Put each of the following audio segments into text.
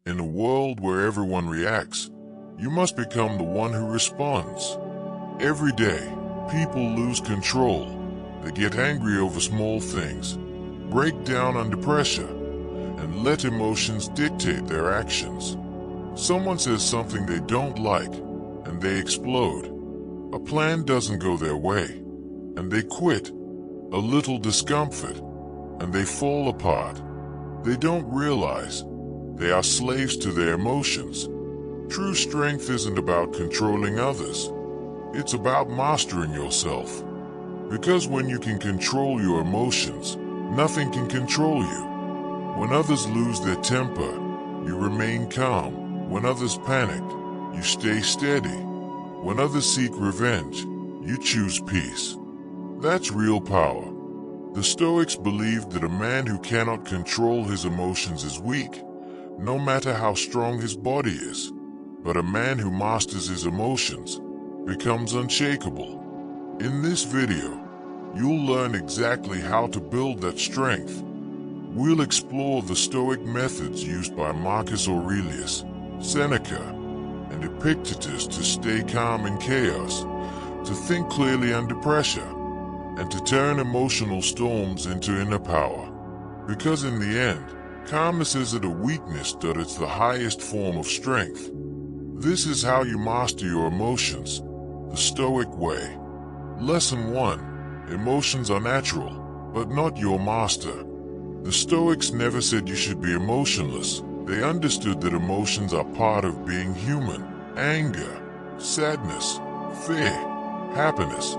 In a world where everyone reacts, you must become the one who responds. Every day, people lose control. They get angry over small things, break down under pressure, and let emotions dictate their actions. Someone says something they don't like, and they explode. A plan doesn't go their way, and they quit. A little discomfort, and they fall apart. They don't realize they are slaves to their emotions. True strength isn't about controlling others. It's about mastering yourself. Because when you can control your emotions, nothing can control you. When others lose their temper, you remain calm. When others panic, you stay steady. When others seek revenge, you choose peace. That's real power. The Stoics believed that a man who cannot control his emotions is weak, no matter how strong his body is. But a man who masters his emotions becomes unshakable. In this video, you'll learn exactly how to build that strength. We'll explore the Stoic methods used by Marcus Aurelius, Seneca, and Epictetus to stay calm in chaos, to think clearly under pressure, and to turn emotional storms into inner power. Because in the end, calmness isn't a weakness, but it's the highest form of strength. This is how you master your emotions, the Stoic way. Lesson 1. Emotions are natural, but not your master. The Stoics never said you should be emotionless. They understood that emotions are part of being human. Anger, sadness, fear, happiness.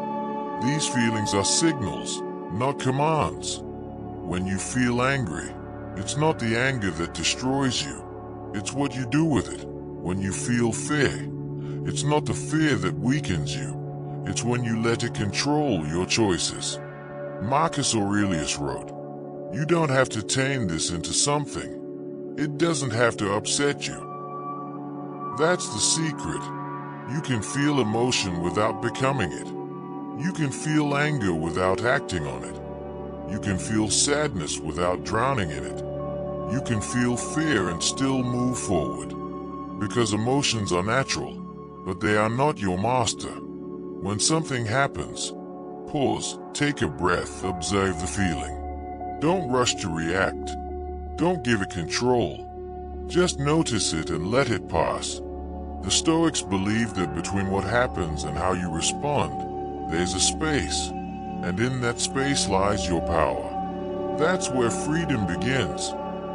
These feelings are signals, not commands. When you feel angry, it's not the anger that destroys you. It's what you do with it. When you feel fear, it's not the fear that weakens you. It's when you let it control your choices. Marcus Aurelius wrote, "You don't have to tame this into something. It doesn't have to upset you." That's the secret. You can feel emotion without becoming it. You can feel anger without acting on it. You can feel sadness without drowning in it. You can feel fear and still move forward. Because emotions are natural, but they are not your master. When something happens, pause, take a breath, observe the feeling. Don't rush to react. Don't give it control. Just notice it and let it pass. The Stoics believe that between what happens and how you respond, there's a space, and in that space lies your power. That's where freedom begins,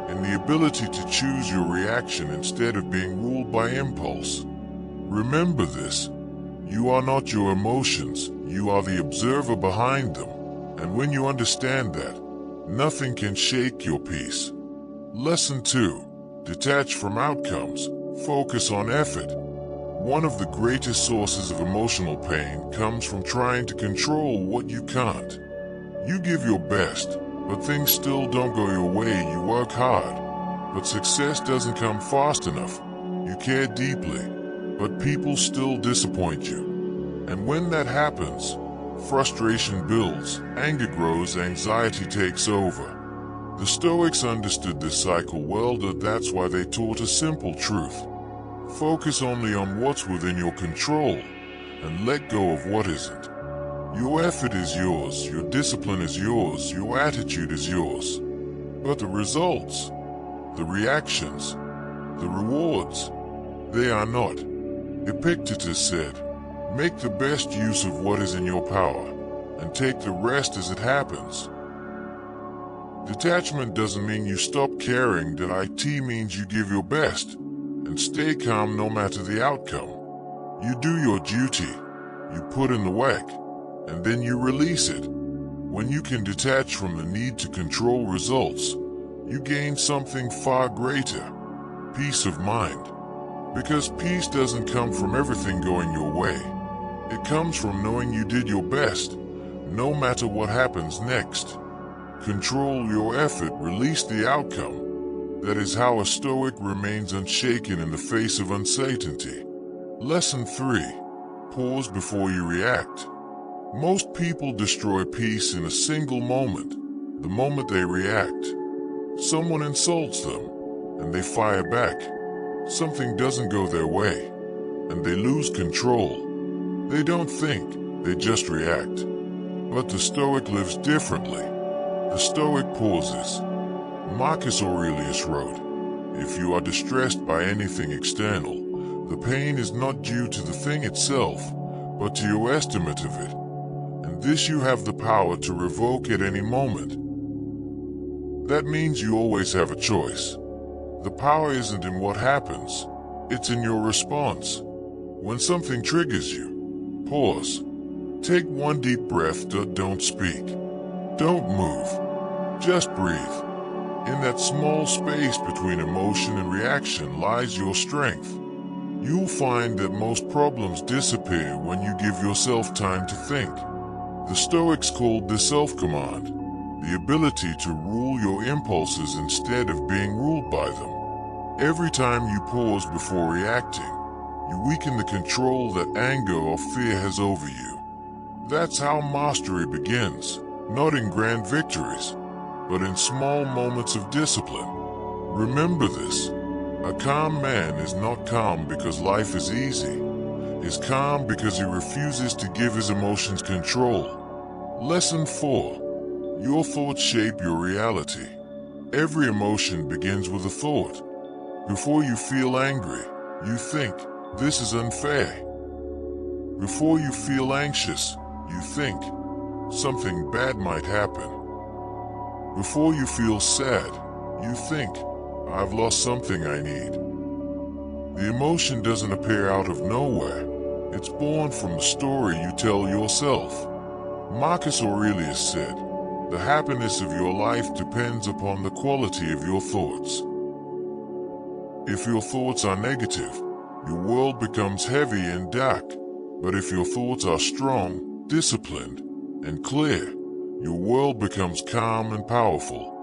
in the ability to choose your reaction instead of being ruled by impulse. Remember this, you are not your emotions, you are the observer behind them, and when you understand that, nothing can shake your peace. Lesson 2. Detach from outcomes, focus on effort. One of the greatest sources of emotional pain comes from trying to control what you can't. You give your best, but things still don't go your way. You work hard, but success doesn't come fast enough. You care deeply, but people still disappoint you. And when that happens, frustration builds, anger grows, anxiety takes over. The Stoics understood this cycle well, that's why they taught a simple truth. Focus only on what's within your control, and let go of what isn't. Your effort is yours, your discipline is yours, your attitude is yours. But the results, the reactions, the rewards, they are not. Epictetus said, "Make the best use of what is in your power, and take the rest as it happens." Detachment doesn't mean you stop caring. It means you give your best, and stay calm no matter the outcome. You do your duty, you put in the work, and then you release it. When you can detach from the need to control results, you gain something far greater, peace of mind. Because peace doesn't come from everything going your way. It comes from knowing you did your best, no matter what happens next. Control your effort, release the outcome. That is how a Stoic remains unshaken in the face of uncertainty. Lesson 3. Pause before you react. Most people destroy peace in a single moment, the moment they react. Someone insults them, and they fire back. Something doesn't go their way, and they lose control. They don't think, they just react. But the Stoic lives differently. The Stoic pauses. Marcus Aurelius wrote, "If you are distressed by anything external, the pain is not due to the thing itself, but to your estimate of it. And this you have the power to revoke at any moment." That means you always have a choice. The power isn't in what happens, it's in your response. When something triggers you, pause. Take one deep breath, don't speak. Don't move. Just breathe. In that small space between emotion and reaction lies your strength. You'll find that most problems disappear when you give yourself time to think. The Stoics called this self-command, the ability to rule your impulses instead of being ruled by them. Every time you pause before reacting, you weaken the control that anger or fear has over you. That's how mastery begins, not in grand victories, but in small moments of discipline. Remember this, a calm man is not calm because life is easy. He's calm because he refuses to give his emotions control. Lesson 4. Your thoughts shape your reality. Every emotion begins with a thought. Before you feel angry, you think, "This is unfair." Before you feel anxious, you think, "Something bad might happen." Before you feel sad, you think, "I've lost something I need." The emotion doesn't appear out of nowhere. It's born from the story you tell yourself. Marcus Aurelius said, "The happiness of your life depends upon the quality of your thoughts." If your thoughts are negative, your world becomes heavy and dark. But if your thoughts are strong, disciplined, and clear, your world becomes calm and powerful.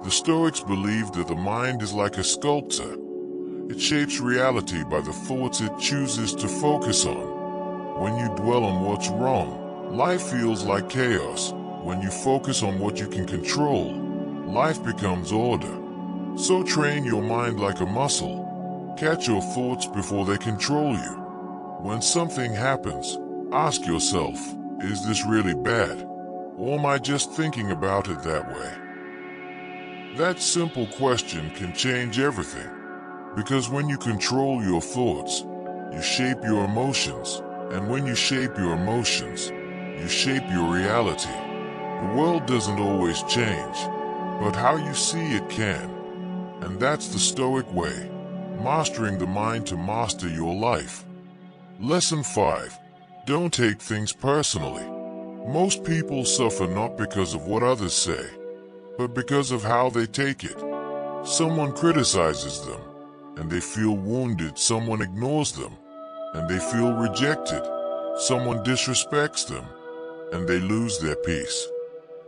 The Stoics believed that the mind is like a sculptor. It shapes reality by the thoughts it chooses to focus on. When you dwell on what's wrong, life feels like chaos. When you focus on what you can control, life becomes order. So train your mind like a muscle. Catch your thoughts before they control you. When something happens, ask yourself, is this really bad? Or am I just thinking about it that way? That simple question can change everything. Because when you control your thoughts, you shape your emotions. And when you shape your emotions, you shape your reality. The world doesn't always change, but how you see it can. And that's the Stoic way, mastering the mind to master your life. Lesson 5. Don't take things personally. Most people suffer not because of what others say, but because of how they take it. Someone criticizes them, and they feel wounded. Someone ignores them, and they feel rejected. Someone disrespects them, and they lose their peace.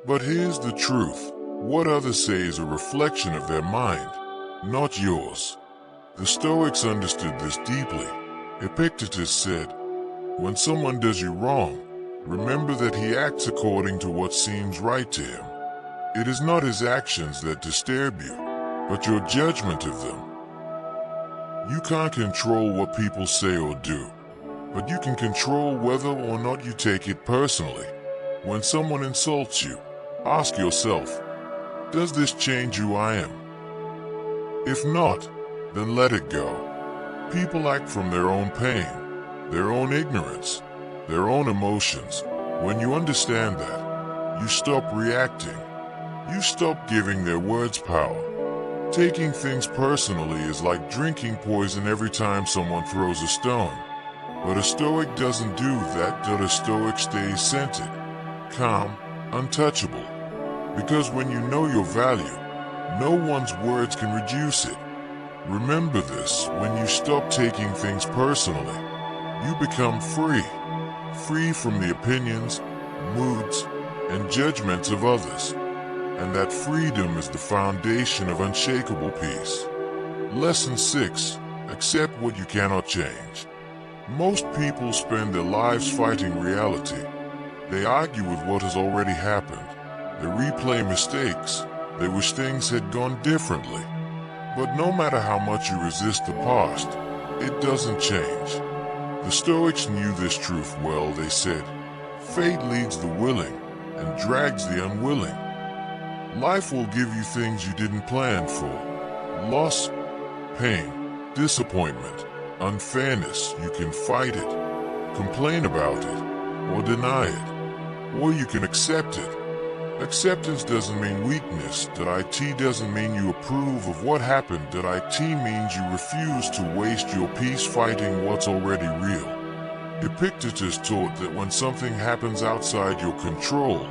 But here's the truth. What others say is a reflection of their mind, not yours. The Stoics understood this deeply. Epictetus said, "When someone does you wrong, remember that he acts according to what seems right to him. It is not his actions that disturb you, but your judgment of them." You can't control what people say or do, but you can control whether or not you take it personally. When someone insults you, ask yourself, does this change who I am? If not, then let it go. People act from their own pain, their own ignorance, their own emotions. When you understand that, you stop reacting. You stop giving their words power. Taking things personally is like drinking poison every time someone throws a stone. But a Stoic doesn't do that. A Stoic stays centered, calm, untouchable. Because when you know your value, no one's words can reduce it. Remember this, when you stop taking things personally, you become free. Free from the opinions, moods, and judgments of others. And that freedom is the foundation of unshakable peace. Lesson 6. Accept what you cannot change. Most people spend their lives fighting reality. They argue with what has already happened. They replay mistakes. They wish things had gone differently. But no matter how much you resist the past, it doesn't change. The Stoics knew this truth well. They said, "Fate leads the willing and drags the unwilling." Life will give you things you didn't plan for. Loss, pain, disappointment, unfairness. You can fight it, complain about it, or deny it. Or you can accept it. Acceptance doesn't mean weakness. It doesn't mean you approve of what happened. It means you refuse to waste your peace fighting what's already real. Epictetus taught that when something happens outside your control,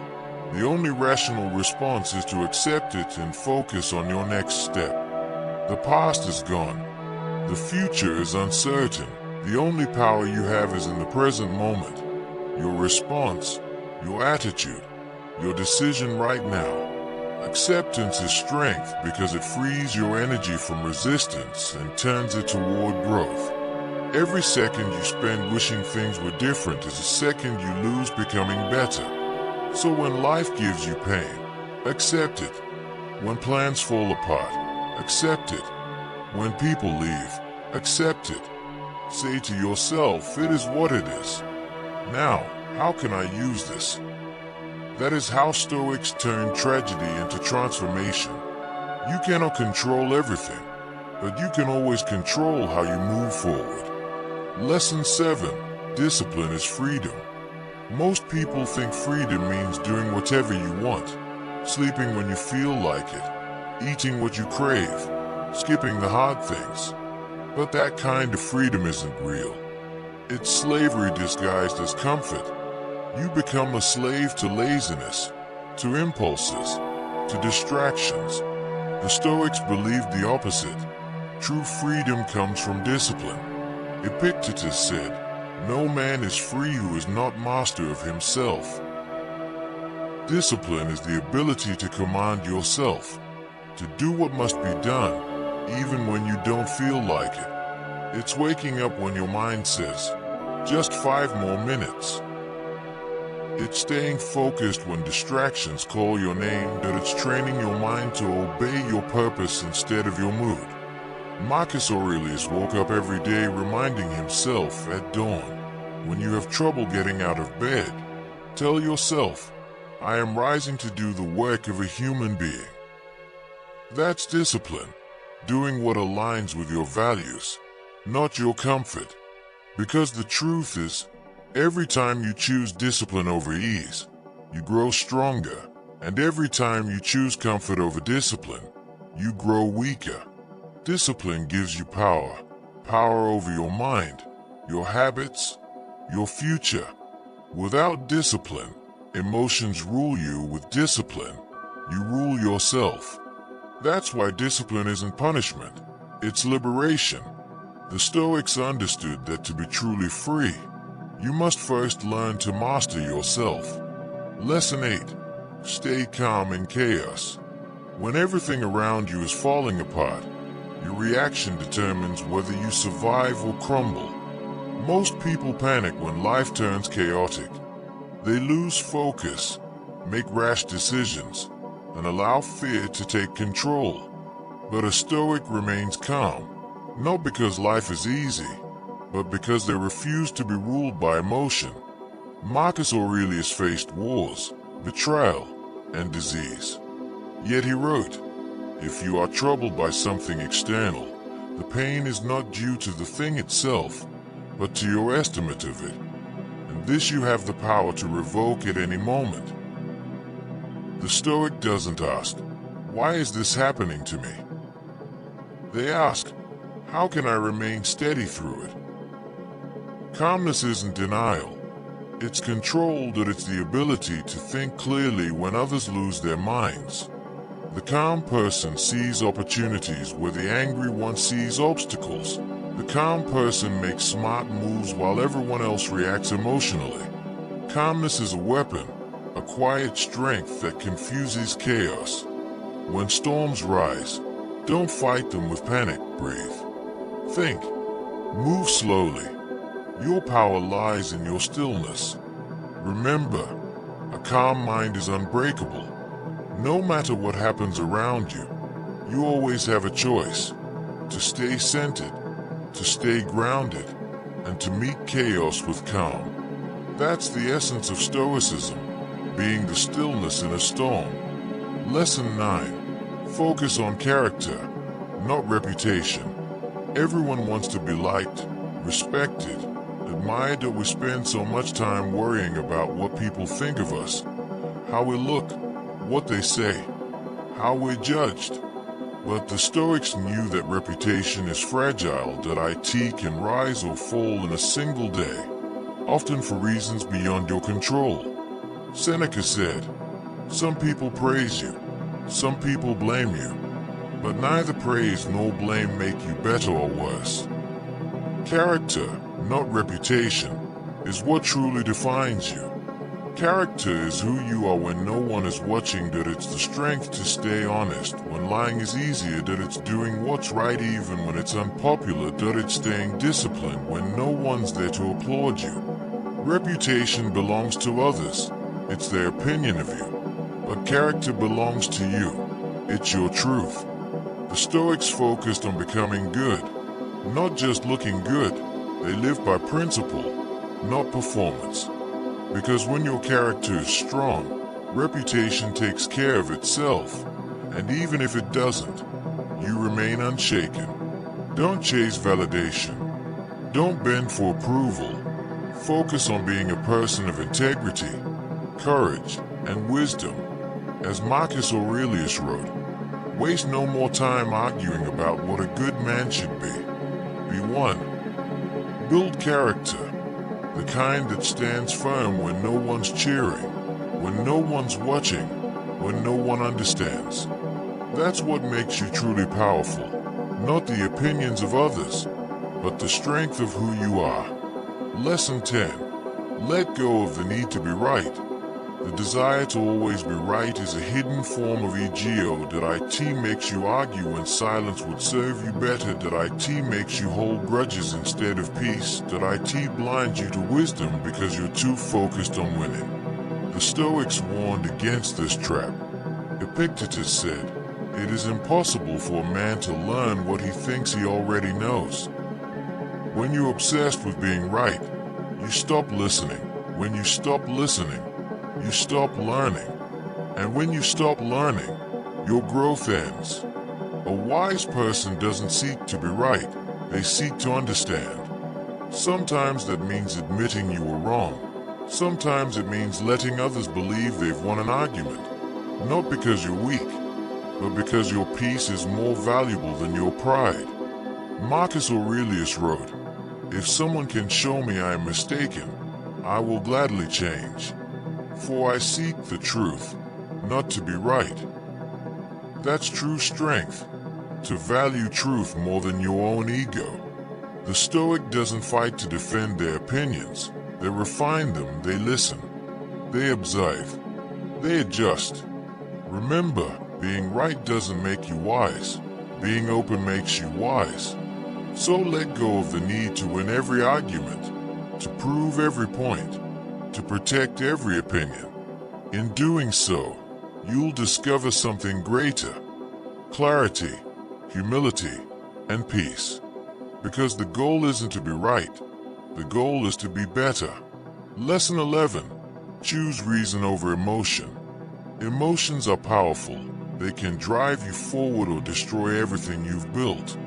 the only rational response is to accept it and focus on your next step. The past is gone. The future is uncertain. The only power you have is in the present moment. Your response, your attitude, your decision right now. Acceptance is strength because it frees your energy from resistance and turns it toward growth. Every second you spend wishing things were different is a second you lose becoming better. So when life gives you pain, accept it. When plans fall apart, accept it. When people leave, accept it. Say to yourself, "It is what it is. Now, how can I use this?" That is how Stoics turn tragedy into transformation. You cannot control everything, but you can always control how you move forward. Lesson 7. Discipline is freedom. Most people think freedom means doing whatever you want, sleeping when you feel like it, eating what you crave, skipping the hard things. But that kind of freedom isn't real. It's slavery disguised as comfort. You become a slave to laziness, to impulses, to distractions. The Stoics believed the opposite. True freedom comes from discipline. Epictetus said, "No man is free who is not master of himself." Discipline is the ability to command yourself, to do what must be done, even when you don't feel like it. It's waking up when your mind says, "Just 5 more minutes." It's staying focused when distractions call your name. It's training your mind to obey your purpose instead of your mood. Marcus Aurelius woke up every day reminding himself at dawn, when you have trouble getting out of bed, tell yourself, "I am rising to do the work of a human being." That's discipline, doing what aligns with your values, not your comfort. Because the truth is, every time you choose discipline over ease, you grow stronger, and every time you choose comfort over discipline, you grow weaker. Discipline gives you power, power over your mind, your habits, your future. Without discipline, emotions rule you. With discipline, you rule yourself. That's why discipline isn't punishment, it's liberation. The Stoics understood that to be truly free, you must first learn to master yourself. Lesson 8. Stay calm in chaos. When everything around you is falling apart, your reaction determines whether you survive or crumble. Most people panic when life turns chaotic. They lose focus, make rash decisions, and allow fear to take control. But a Stoic remains calm, not because life is easy, but because they refuse to be ruled by emotion. Marcus Aurelius faced wars, betrayal, and disease. Yet he wrote, "If you are troubled by something external, the pain is not due to the thing itself, but to your estimate of it. And this you have the power to revoke at any moment." The Stoic doesn't ask, "Why is this happening to me?" They ask, "How can I remain steady through it?" Calmness isn't denial. It's control. It's the ability to think clearly when others lose their minds. The calm person sees opportunities where the angry one sees obstacles. The calm person makes smart moves while everyone else reacts emotionally. Calmness is a weapon, a quiet strength that confuses chaos. When storms rise, don't fight them with panic. Breathe. Think. Move slowly. Your power lies in your stillness. Remember, a calm mind is unbreakable. No matter what happens around you, You always have a choice: to stay centered, to stay grounded, and to meet chaos with calm. That's the essence of Stoicism, being the stillness in a storm. Lesson 9. Focus on character, not reputation. Everyone wants to be liked, respected, admired, but we spend so much time worrying about what people think of us, how we look, what they say, how we're judged. But the Stoics knew that reputation is fragile, that it can rise or fall in a single day, often for reasons beyond your control. Seneca said, "Some people praise you, some people blame you, but neither praise nor blame make you better or worse." Character, not reputation, is what truly defines you. Character is who you are when no one is watching, that it's the strength to stay honest when lying is easier, that it's doing what's right even when it's unpopular, that it's staying disciplined when no one's there to applaud you. Reputation belongs to others, it's their opinion of you, but character belongs to you, it's your truth. The Stoics focused on becoming good, not just looking good. They live by principle, not performance. Because when your character is strong, reputation takes care of itself, and even if it doesn't, you remain unshaken. Don't chase validation. Don't bend for approval. Focus on being a person of integrity, courage, and wisdom. As Marcus Aurelius wrote, "Waste no more time arguing about what a good man should be. Be one." Build character. The kind that stands firm when no one's cheering, when no one's watching, when no one understands. That's what makes you truly powerful, not the opinions of others, but the strength of who you are. Lesson 10. Let go of the need to be right. The desire to always be right is a hidden form of ego, that it makes you argue when silence would serve you better, that it makes you hold grudges instead of peace, that it blinds you to wisdom because you're too focused on winning. The Stoics warned against this trap. Epictetus said, "It is impossible for a man to learn what he thinks he already knows." When you're obsessed with being right, you stop listening. When you stop listening, you stop learning. And when you stop learning, your growth ends. A wise person doesn't seek to be right, they seek to understand. Sometimes that means admitting you were wrong. Sometimes it means letting others believe they've won an argument. Not because you're weak, but because your peace is more valuable than your pride. Marcus Aurelius wrote, "If someone can show me I am mistaken, I will gladly change. For I seek the truth, not to be right." That's true strength, to value truth more than your own ego. The Stoic doesn't fight to defend their opinions, they refine them, they listen, they observe, they adjust. Remember, being right doesn't make you wise, being open makes you wise. So let go of the need to win every argument, to prove every point, to protect every opinion. In doing so, you'll discover something greater: clarity, humility, and peace. Because the goal isn't to be right, the goal is to be better. Lesson 11. Choose reason over emotion. Emotions are powerful. They can drive you forward or destroy everything you've built.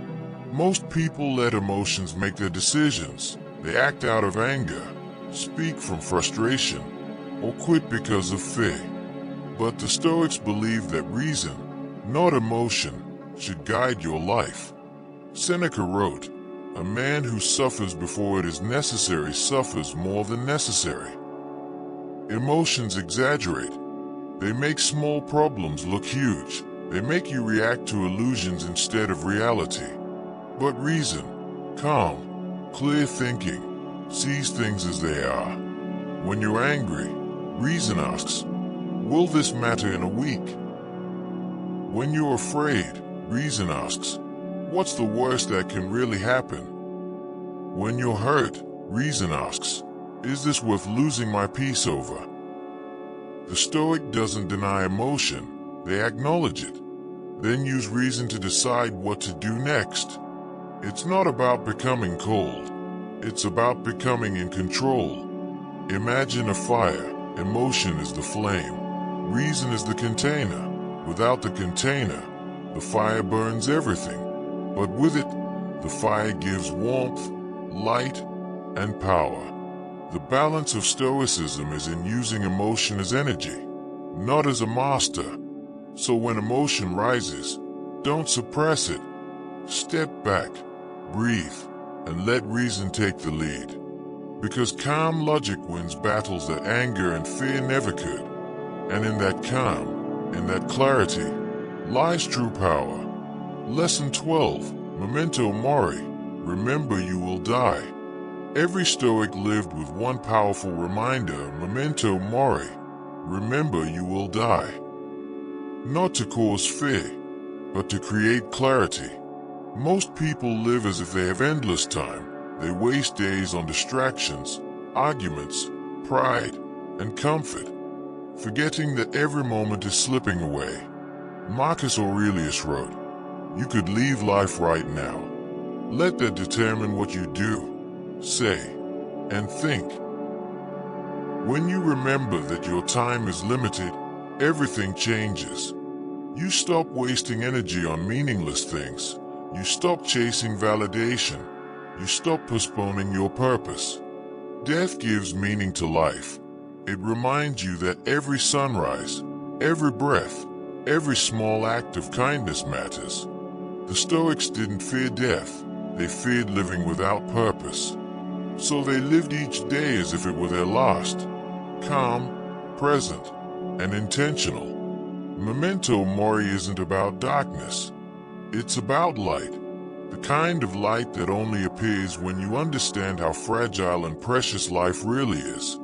Most people let emotions make their decisions. They act out of anger, speak from frustration, or quit because of fear. But the Stoics believe that reason, not emotion, should guide your life. Seneca wrote, "A man who suffers before it is necessary suffers more than necessary." Emotions exaggerate. They make small problems look huge. They make you react to illusions instead of reality. But reason, calm, clear thinking, sees things as they are. When you're angry, reason asks, "Will this matter in a week?" When you're afraid, reason asks, "What's the worst that can really happen?" When you're hurt, reason asks, "Is this worth losing my peace over?" The Stoic doesn't deny emotion, they acknowledge it. then use reason to decide what to do next. It's not about becoming cold. It's about becoming in control. Imagine a fire. Emotion is the flame. Reason is the container. Without the container, the fire burns everything. But with it, the fire gives warmth, light, and power. The balance of Stoicism is in using emotion as energy, not as a master. So when emotion rises, don't suppress it. Step back, breathe, and let reason take the lead. Because calm logic wins battles that anger and fear never could. And in that calm, in that clarity, lies true power. Lesson 12, Memento Mori, remember you will die. Every Stoic lived with one powerful reminder, Memento Mori, remember you will die. Not to cause fear, but to create clarity. Most people live as if they have endless time. They waste days on distractions, arguments, pride, and comfort, forgetting that every moment is slipping away. Marcus Aurelius wrote, "You could leave life right now. Let that determine what you do, say, and think." When you remember that your time is limited, everything changes. You stop wasting energy on meaningless things. You stop chasing validation. You stop postponing your purpose. Death gives meaning to life. It reminds you that every sunrise, every breath, every small act of kindness matters. The Stoics didn't fear death. They feared living without purpose. So they lived each day as if it were their last. Calm, present, and intentional. Memento Mori isn't about darkness. It's about light. The kind of light that only appears when you understand how fragile and precious life really is.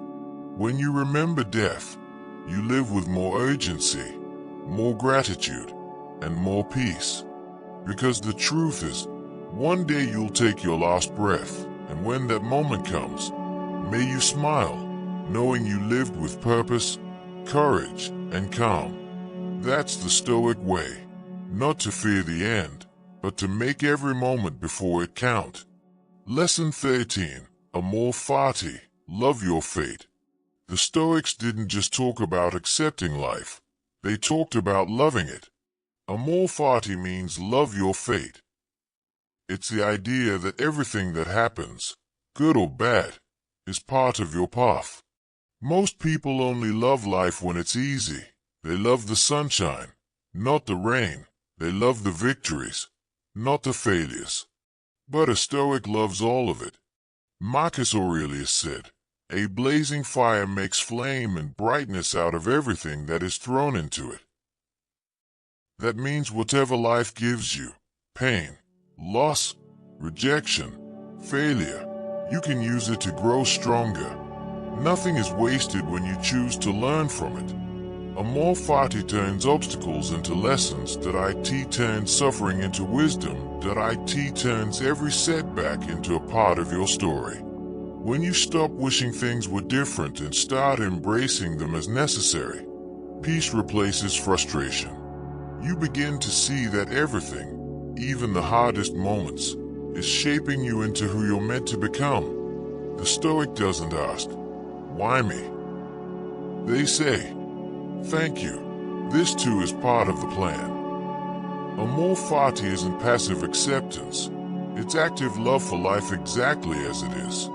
When you remember death, you live with more urgency, more gratitude, and more peace. Because the truth is, one day you'll take your last breath, and when that moment comes, may you smile, knowing you lived with purpose, courage, and calm. That's the Stoic way, not to fear the end, but to make every moment before it count. Lesson 13, Amor Fati, love your fate. The Stoics didn't just talk about accepting life, they talked about loving it. Amor Fati means love your fate. It's the idea that everything that happens, good or bad, is part of your path. Most people only love life when it's easy. They love the sunshine, not the rain. They love the victories, not the failures. But a Stoic loves all of it. Marcus Aurelius said, "A blazing fire makes flame and brightness out of everything that is thrown into it." That means whatever life gives you, pain, loss, rejection, failure, you can use it to grow stronger. Nothing is wasted when you choose to learn from it. Amor Fati turns obstacles into lessons. Detach turns suffering into wisdom. Detach turns every setback into a part of your story. When you stop wishing things were different and start embracing them as necessary, peace replaces frustration. You begin to see that everything, even the hardest moments, is shaping you into who you're meant to become. The Stoic doesn't ask, "Why me?" They say, "Thank you. This too is part of the plan." Amor Fati isn't passive acceptance. It's active love for life exactly as it is.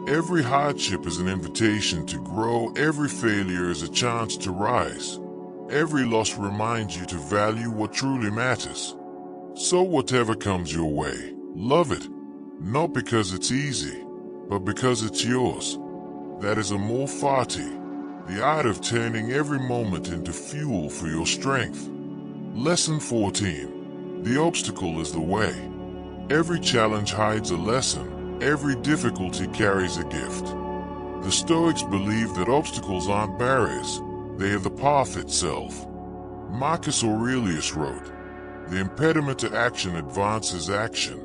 Every hardship is an invitation to grow. Every failure is a chance to rise. Every loss reminds you to value what truly matters. So whatever comes your way, love it. Not because it's easy, but because it's yours. That is Amor Fati. The art of turning every moment into fuel for your strength. Lesson 14. The obstacle is the way. Every challenge hides a lesson. Every difficulty carries a gift. The Stoics believe that obstacles aren't barriers. They are the path itself. Marcus Aurelius wrote, "The impediment to action advances action.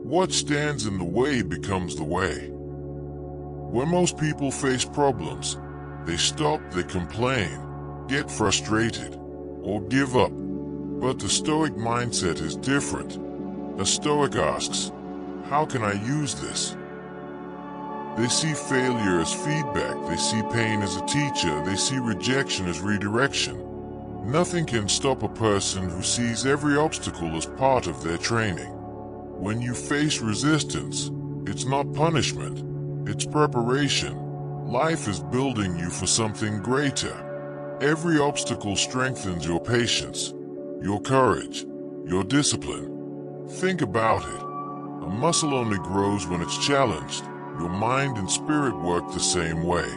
What stands in the way becomes the way." When most people face problems, they stop, they complain, get frustrated, or give up. But the Stoic mindset is different. A Stoic asks, how can I use this? They see failure as feedback, they see pain as a teacher, they see rejection as redirection. Nothing can stop a person who sees every obstacle as part of their training. When you face resistance, it's not punishment, it's preparation. Life is building you for something greater. Every obstacle strengthens your patience, your courage, your discipline. Think about it. A muscle only grows when it's challenged. Your mind and spirit work the same way.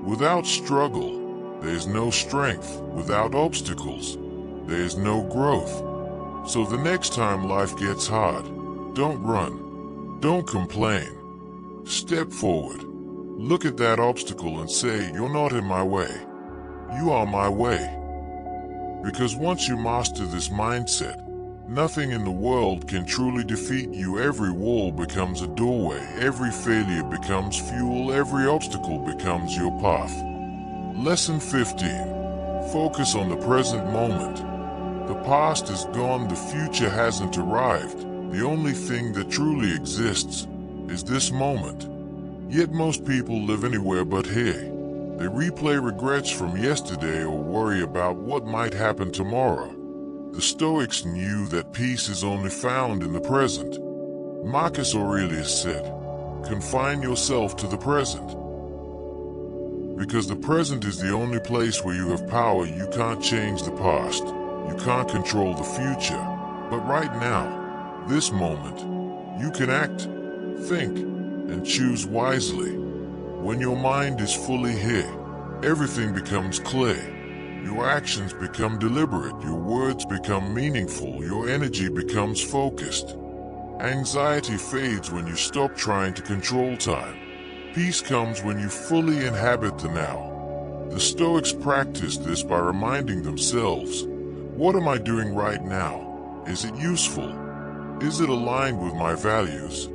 Without struggle, there is no strength. Without obstacles, there is no growth. So the next time life gets hard, don't run. Don't complain. Step forward. Look at that obstacle and say, you're not in my way. You are my way. Because once you master this mindset, nothing in the world can truly defeat you. Every wall becomes a doorway, every failure becomes fuel, every obstacle becomes your path. Lesson 15. Focus on the present moment. The past is gone, the future hasn't arrived. The only thing that truly exists is this moment. Yet most people live anywhere but here. They replay regrets from yesterday or worry about what might happen tomorrow. The Stoics knew that peace is only found in the present. Marcus Aurelius said, confine yourself to the present. Because the present is the only place where you have power. You can't change the past. You can't control the future. But right now, this moment, you can act, think, and choose wisely. When your mind is fully here, everything becomes clear. Your actions become deliberate, your words become meaningful, your energy becomes focused. Anxiety fades when you stop trying to control time. Peace comes when you fully inhabit the now. The Stoics practiced this by reminding themselves, what am I doing right now? Is it useful? Is it aligned with my values?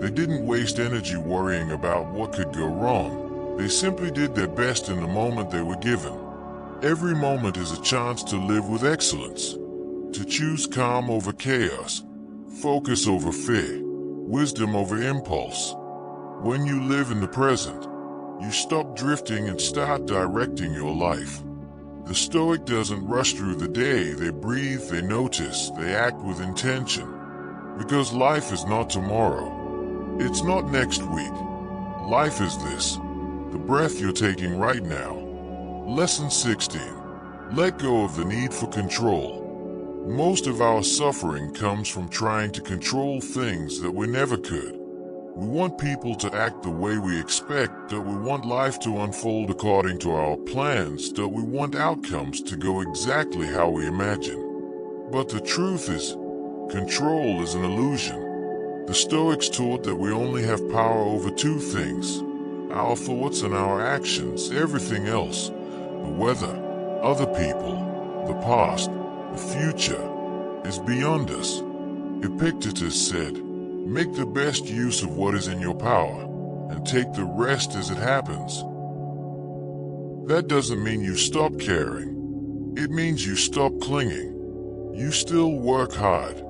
They didn't waste energy worrying about what could go wrong. They simply did their best in the moment they were given. Every moment is a chance to live with excellence, to choose calm over chaos, focus over fear, wisdom over impulse. When you live in the present, you stop drifting and start directing your life. The Stoic doesn't rush through the day, they breathe, they notice, they act with intention. Because life is not tomorrow. It's not next week. Life is this, the breath you're taking right now. Lesson 16. Let go of the need for control. Most of our suffering comes from trying to control things that we never could. We want people to act the way we expect, that we want life to unfold according to our plans, that we want outcomes to go exactly how we imagine. But the truth is, control is an illusion. The Stoics taught that we only have power over two things, our thoughts and our actions. Everything else, the weather, other people, the past, the future, is beyond us. Epictetus said, make the best use of what is in your power, and take the rest as it happens. That doesn't mean you stop caring. It means you stop clinging. You still work hard,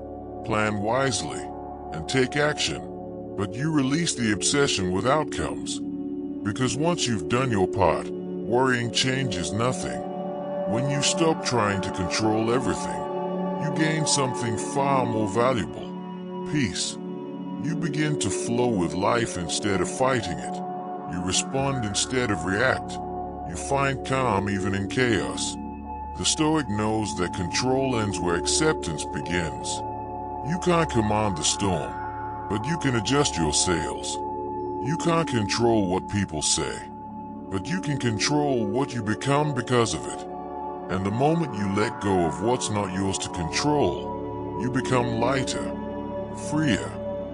plan wisely, and take action, but you release the obsession with outcomes. Because once you've done your part, worrying changes nothing. When you stop trying to control everything, you gain something far more valuable, peace. You begin to flow with life instead of fighting it. You respond instead of react. You find calm even in chaos. The Stoic knows that control ends where acceptance begins. You can't command the storm, but you can adjust your sails. You can't control what people say, but you can control what you become because of it. And the moment you let go of what's not yours to control, you become lighter, freer,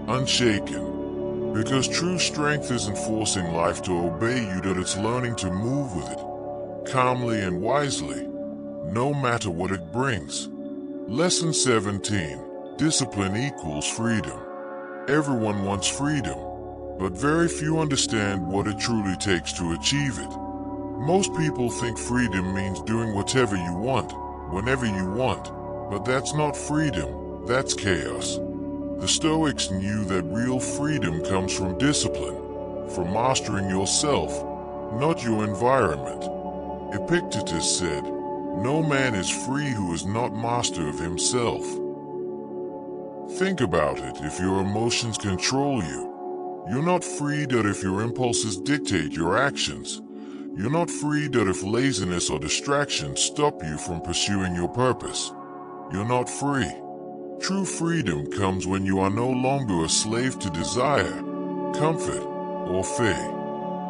unshaken. Because true strength isn't forcing life to obey you, that it's learning to move with it, calmly and wisely, no matter what it brings. Lesson 17. Discipline equals freedom. Everyone wants freedom, but very few understand what it truly takes to achieve it. Most people think freedom means doing whatever you want, whenever you want. But that's not freedom, that's chaos. The Stoics knew that real freedom comes from discipline, from mastering yourself, not your environment. Epictetus said, "No man is free who is not master of himself." Think about it. If your emotions control you, you're not free that if your impulses dictate your actions. You're not free that if laziness or distraction stop you from pursuing your purpose. You're not free. True freedom comes when you are no longer a slave to desire, comfort, or fear.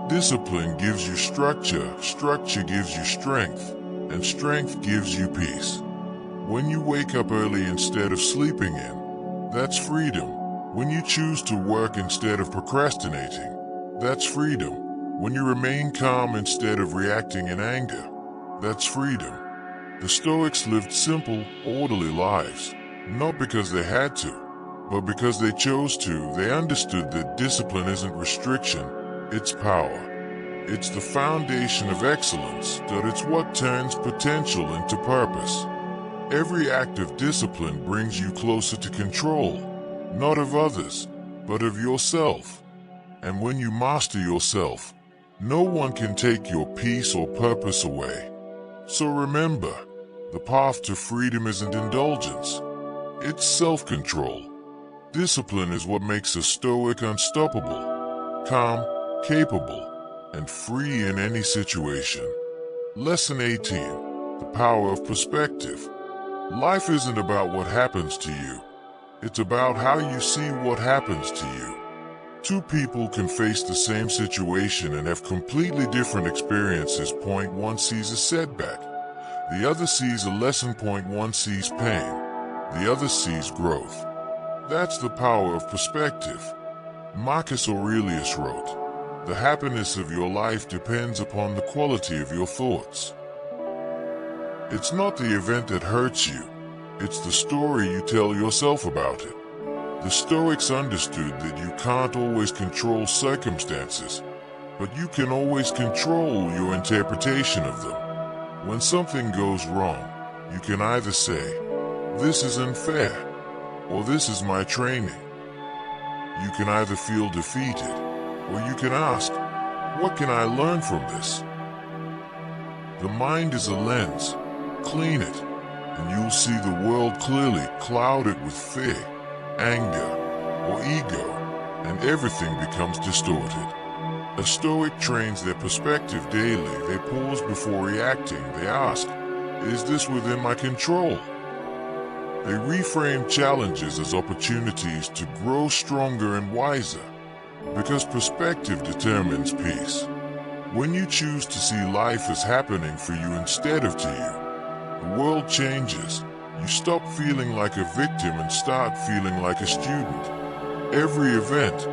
Discipline gives you structure, structure gives you strength, and strength gives you peace. When you wake up early instead of sleeping in, that's freedom. When you choose to work instead of procrastinating, that's freedom. When you remain calm instead of reacting in anger, that's freedom. The Stoics lived simple, orderly lives, not because they had to, but because they chose to. They understood that discipline isn't restriction, it's power. It's the foundation of excellence, that it's what turns potential into purpose. Every act of discipline brings you closer to control, not of others, but of yourself. And when you master yourself, no one can take your peace or purpose away. So remember, the path to freedom isn't indulgence, it's self-control. Discipline is what makes a Stoic unstoppable, calm, capable, and free in any situation. Lesson 18. The power of perspective. Life isn't about what happens to you. It's about how you see what happens to you. Two people can face the same situation and have completely different experiences. Point one sees a setback. The other sees a lesson. Point one sees pain. The other sees growth. That's the power of perspective. Marcus Aurelius wrote, "The happiness of your life depends upon the quality of your thoughts." It's not the event that hurts you, it's the story you tell yourself about it. The Stoics understood that you can't always control circumstances, but you can always control your interpretation of them. When something goes wrong, you can either say, "This is unfair," or "This is my training." You can either feel defeated, or you can ask, "What can I learn from this?" The mind is a lens. Clean it, and you'll see the world clearly. Cloud it with fear, anger, or ego, and everything becomes distorted. A Stoic trains their perspective daily. They pause before reacting. They ask, "Is this within my control?" They reframe challenges as opportunities to grow stronger and wiser, because perspective determines peace. When you choose to see life as happening for you instead of to you, the world changes. You stop feeling like a victim and start feeling like a student. Every event,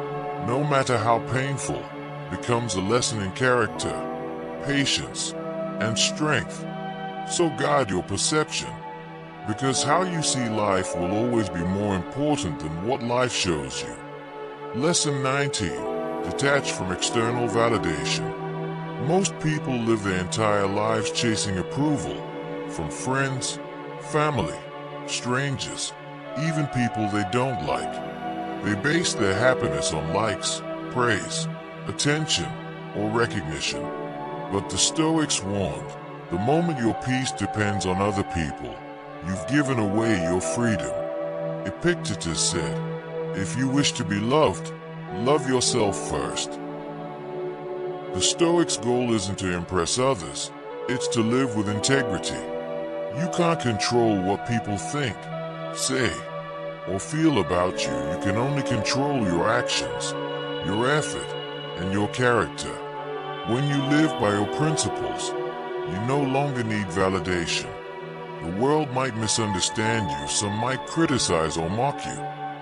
no matter how painful, becomes a lesson in character, patience, and strength. So guard your perception, because how you see life will always be more important than what life shows you. Lesson 19. Detach from external validation. Most people live their entire lives chasing approval, from friends, family, strangers, even people they don't like. They base their happiness on likes, praise, attention, or recognition. But the Stoics warned, the moment your peace depends on other people, you've given away your freedom. Epictetus said, "If you wish to be loved, love yourself first." The Stoics' goal isn't to impress others, it's to live with integrity. You can't control what people think, say, or feel about you. You can only control your actions, your effort, and your character. When you live by your principles, you no longer need validation. The world might misunderstand you, some might criticize or mock you,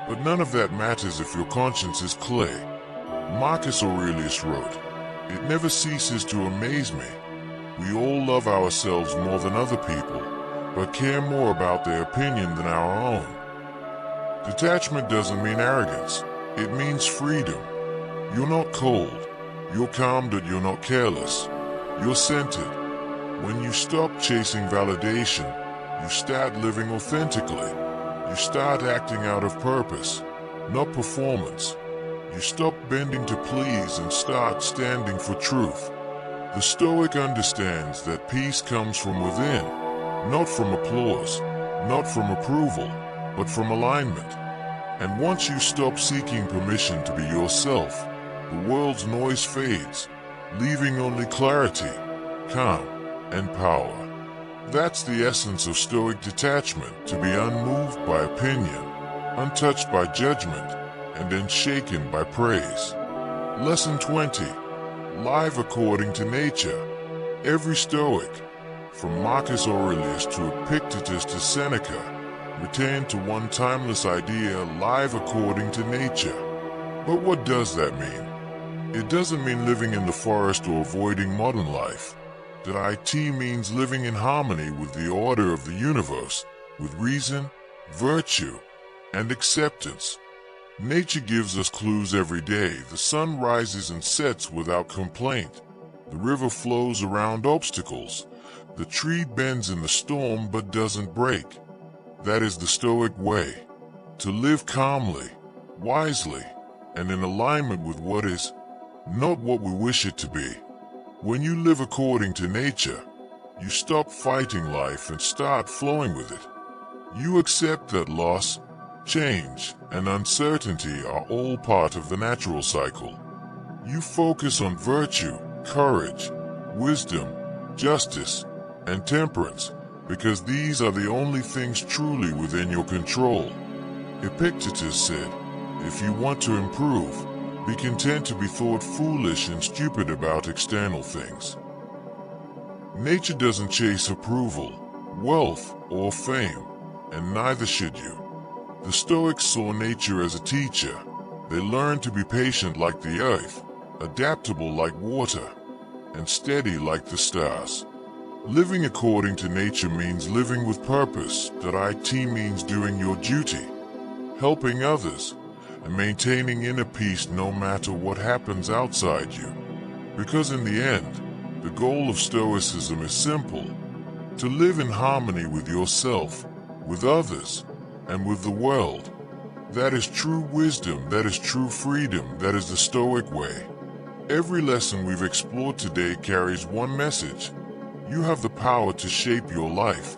but none of that matters if your conscience is clear. Marcus Aurelius wrote, "It never ceases to amaze me. We all love ourselves more than other people, but care more about their opinion than our own." Detachment doesn't mean arrogance, it means freedom. You're not cold, you're calm, but you're not careless. You're centered. When you stop chasing validation, You start living authentically. You start acting out of purpose, not performance. You stop bending to please and start standing for truth. The Stoic understands that peace comes from within, not from applause, not from approval, but from alignment. And once you stop seeking permission to be yourself, the world's noise fades, leaving only clarity, calm, and power. That's the essence of Stoic detachment, to be unmoved by opinion, untouched by judgment, and unshaken by praise. Lesson 20. Live according to nature. Every Stoic, from Marcus Aurelius to Epictetus to Seneca, retained to one timeless idea: live according to nature. But what does that mean? It doesn't mean living in the forest or avoiding modern life. Detach means living in harmony with the order of the universe, with reason, virtue, and acceptance. Nature gives us clues every day. The sun rises and sets without complaint. The river flows around obstacles. The tree bends in the storm but doesn't break. That is the Stoic way. To live calmly, wisely, and in alignment with what is, not what we wish it to be. When you live according to nature, you stop fighting life and start flowing with it. You accept that loss, change, and uncertainty are all part of the natural cycle. You focus on virtue, courage, wisdom, justice, and temperance, because these are the only things truly within your control. Epictetus said, "If you want to improve, be content to be thought foolish and stupid about external things." Nature doesn't chase approval, wealth, or fame, and neither should you. The Stoics saw nature as a teacher. They learned to be patient like the earth, adaptable like water, and steady like the stars. Living according to nature means living with purpose. Detach means doing your duty, helping others, and maintaining inner peace no matter what happens outside you. Because in the end, the goal of Stoicism is simple: to live in harmony with yourself, with others, and with the world. That is true wisdom, that is true freedom, that is the Stoic way. Every lesson we've explored today carries one message: you have the power to shape your life,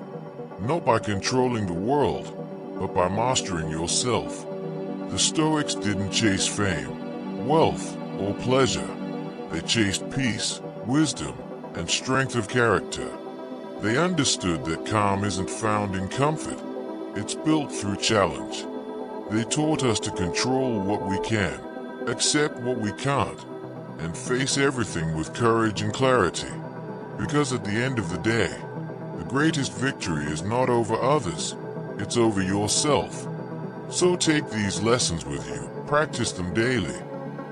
not by controlling the world, but by mastering yourself. The Stoics didn't chase fame, wealth, or pleasure. They chased peace, wisdom, and strength of character. They understood that calm isn't found in comfort. It's built through challenge. They taught us to control what we can, accept what we can't, and face everything with courage and clarity. Because at the end of the day, the greatest victory is not over others, it's over yourself. So take these lessons with you, practice them daily.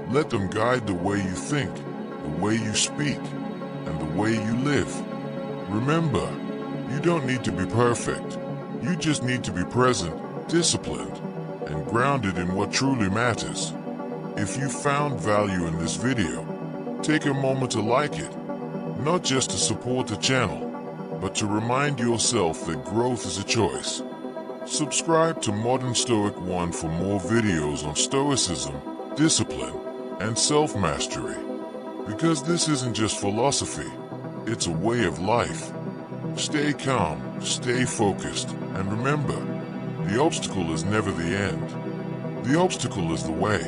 Let them guide the way you think, the way you speak, and the way you live. Remember, you don't need to be perfect. You just need to be present, disciplined, and grounded in what truly matters. If you found value in this video, take a moment to like it, not just to support the channel, but to remind yourself that growth is a choice. Subscribe to Modern Stoic 1 for more videos on Stoicism, discipline, and self-mastery. Because this isn't just philosophy, it's a way of life. Stay calm, stay focused, and remember, the obstacle is never the end. The obstacle is the way.